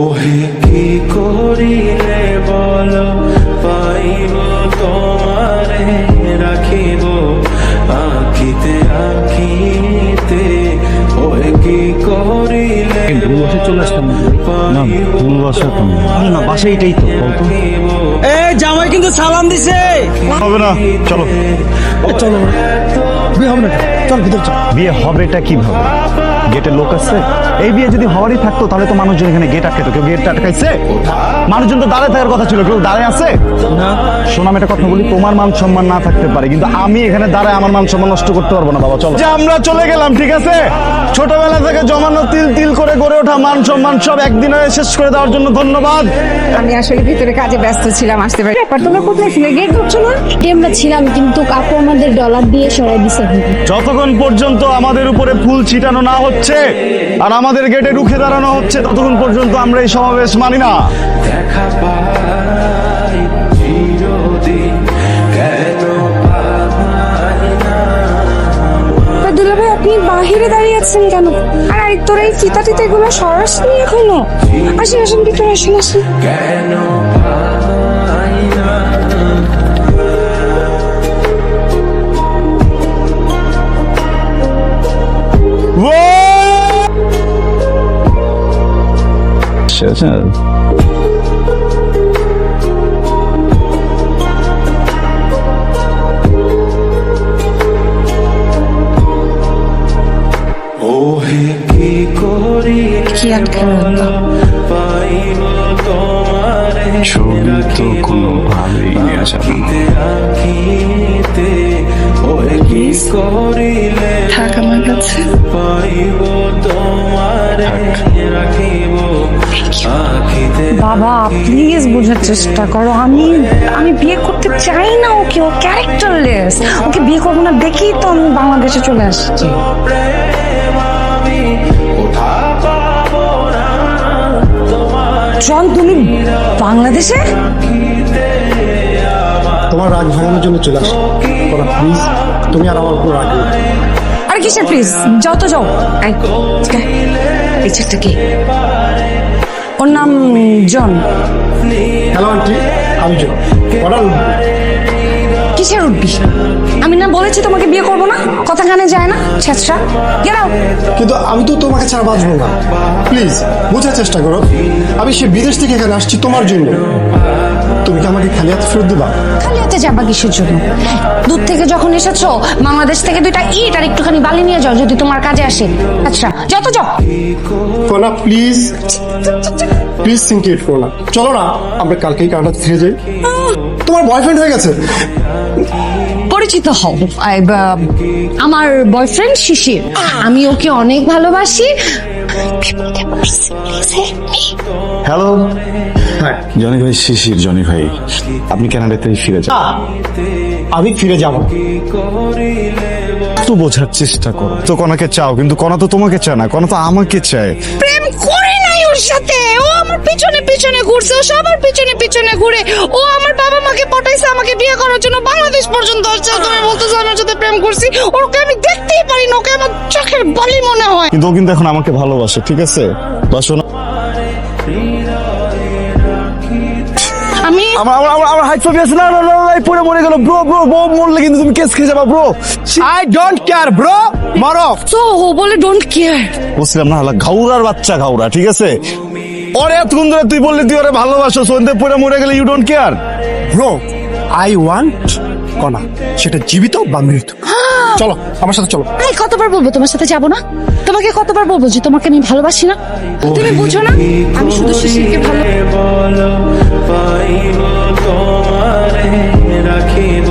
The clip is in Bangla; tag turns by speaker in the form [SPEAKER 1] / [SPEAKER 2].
[SPEAKER 1] ওহে কি করিলে বলো পাইব তোমারে রাখিব আঁখিতে আঁখিতে ওহে কি করিলে
[SPEAKER 2] চলে আসলাম না ভুল বাসা তো না বাসা এটাই তো বলতো
[SPEAKER 3] জামাই কিন্তু সালাম দিছে।
[SPEAKER 2] হবে না চলো
[SPEAKER 3] চলো বিয়ে হবে না, চল ভিতর চল।
[SPEAKER 2] বিয়ে হবেটা কিভাবে? গেটে লোক আছে। এই বিয়ে যদি হওয়ারই থাকতো তাহলে তো মানুষজন এখানে গেট আটকাতো। কেউ গেট আটকাইছে? মানুষজন তো দাঁড়ায় থাকার কথা ছিল, কেউ দাঁড়ায় আছে? শোনাম একটা কথা বলি, তোমার মান সম্মান না থাকতে পারে কিন্তু আমি এখানে দাঁড়ায় আমার মান সম্মান নষ্ট করতে পারবো না। বাবা চলো, যে আমরা চলে গেলাম ঠিক আছে। ছোটবেলা থেকে জমানো তিল তিল করে গড়ে ওঠা মান সম্মান সব একদিনে শেষ করে দেওয়ার জন্য ধন্যবাদ।
[SPEAKER 4] আমি আসলে ভিতরে কাজে ব্যস্ত ছিলাম, আসতে পারি। তোমরা কোথায় ছিলে? গেট ধরছো না?
[SPEAKER 5] আমরা ছিলাম কিন্তু আপু আমাদের ডলার দিয়ে সরাই দিছে।
[SPEAKER 2] যতক্ষণ পর্যন্ত আমাদের উপরে ফুল ছিটানো না হচ্ছে আর আমাদের গেটে রুখে দাঁড়ানো হচ্ছে ততক্ষণ পর্যন্ত আমরা এই সমাবেশ মানি না।
[SPEAKER 1] দেখা পাই চিরদিন কেন পাই না
[SPEAKER 4] দুলা ভাই, আপনি বাহিরে দাঁড়িয়ে আছেন কেন? আর এই তোর এই ফিতা টিতা এগুলো সরাসরি এখনো? আসেন আসেন ভিতরে আসেন আসেন।
[SPEAKER 1] কেন পাই না ওহে কি করিলে
[SPEAKER 4] কি আটকানো হলো?
[SPEAKER 1] পাইব তোমারে
[SPEAKER 2] ছবি তো কোনোভাবেই নেওয়া যাবে না।
[SPEAKER 1] আঁখিতে ওহে কি করিলে
[SPEAKER 4] থাক আমার কাছে।
[SPEAKER 1] পাইব তোমারে রাখিব আঁখিতে
[SPEAKER 4] বাবা প্লিজ বোঝার চেষ্টা করো, আমি বিয়ে করতে চাই না ওকে, ও ক্যারেক্টারলেস। ওকে বিয়ে করবো না দেখেই তো আমি বাংলাদেশে চলে আসছি।
[SPEAKER 1] প্রেম আমি কোথা পাবো না তোমার
[SPEAKER 4] জন, তুমি বাংলাদেশে?
[SPEAKER 3] তোমার রাগ ভাঙানোর জন্য চলে আসো প্লিজ, তুমি আর আমার উপর রাগ নেই।
[SPEAKER 4] আর কিসের প্লিজ? যাও তো যাও। এই ছেলেটা কি? ওর নাম জন।
[SPEAKER 3] হ্যালো আন্টি, আমি জন। অর্ডার
[SPEAKER 4] কিসের উঠবি? আমি না বলেছি তোমাকে বিয়ে করবো না? কথা কানে যায় না? ছেঁচড়া, গেট আউট।
[SPEAKER 3] কিন্তু আমি তো তোমাকে ছাড়া বাঁচবো না। প্লিজ বোঝার চেষ্টা করো, আমি সে বিদেশ থেকে এখানে আসছি তোমার জন্য। তুমি কি আমাকে খালি হাতে ফেরত দিবা?
[SPEAKER 4] খালি হাতে যাবা কিসের জন্য? দূর থেকে যখন এসেছো, বাংলাদেশ থেকে দুইটা ইট আর একটুখানি বালি নিয়ে যাও যদি তোমার কাজে আসে। আচ্ছা যত যাও।
[SPEAKER 3] ফোনা প্লিজ প্লিজ সিনক্রেট করো না। চলো না আমরা কালকেই কানাডাতে ফিরে যাই। তোমার বয়ফ্রেন্ড হয়ে গেছে।
[SPEAKER 4] পরিচিত হও। আমার বয়ফ্রেন্ড শিশির, আমি ওকে অনেক ভালোবাসি।
[SPEAKER 2] হ্যালো
[SPEAKER 3] হ্যাঁ
[SPEAKER 2] জনি ভাই, শিশির জনি ভাই, আপনি কানাডাতে ফিরে যান।
[SPEAKER 3] আমি ফিরে যাবো।
[SPEAKER 2] তো বোঝার চেষ্টা করো তো, কনাকে চাও কিন্তু কনা তো তোমাকে চায় না, কনা তো আমাকে চায়।
[SPEAKER 4] প্রেম করে নাই ওর সাথে, ও আমার পিছনে পিছনে ঘুরছে, ও সবার পিছনে পিছনে ঘুরে। ও আমার বাবা মাকে পটাইছে আমাকে বিয়ে করার জন্য, বাংলাদেশ পর্যন্ত আসছে। তুমি বলতেছো আমার সাথে প্রেম করছি? ওকে আমি দেখতেই পারি না, ওকে আমার চোখের বালি মনে হয়।
[SPEAKER 2] কিন্তু ও কিন্তু এখন আমাকে ভালোবাসে, ঠিক আছে? বাসো না?
[SPEAKER 4] আমি
[SPEAKER 2] আমার হাইট ফোবিয়া আছে না, পুরো মরে গেল ব্রো। মরলে কিন্তু তুমি কেস খেয়ে যাবা bro.
[SPEAKER 3] I don't care bro, মারো।
[SPEAKER 4] তো ও বলে ডোন্ট কেয়ার।
[SPEAKER 2] বুঝলাম না, হালা ঘাউরার বাচ্চা ঘাউরা, ঠিক আছে? ওরে এতক্ষণ ধরে তুই বললি তুই ওরে ভালোবাসো, সন্ধ্যে পরে মরে গেলে you don't care.
[SPEAKER 3] Bro I want কনা, সেটা জীবিত বা মৃত। চলো আমার সাথে চলো।
[SPEAKER 4] এই কতবার বলবো তোমার সাথে যাবো না? তোমাকে কতবার বলবো যে তোমাকে আমি ভালোবাসি না? তুমি বুঝো না? আমি শুধু শিশিরকে ভালো
[SPEAKER 1] বলো পাইব তোমারে রাখিব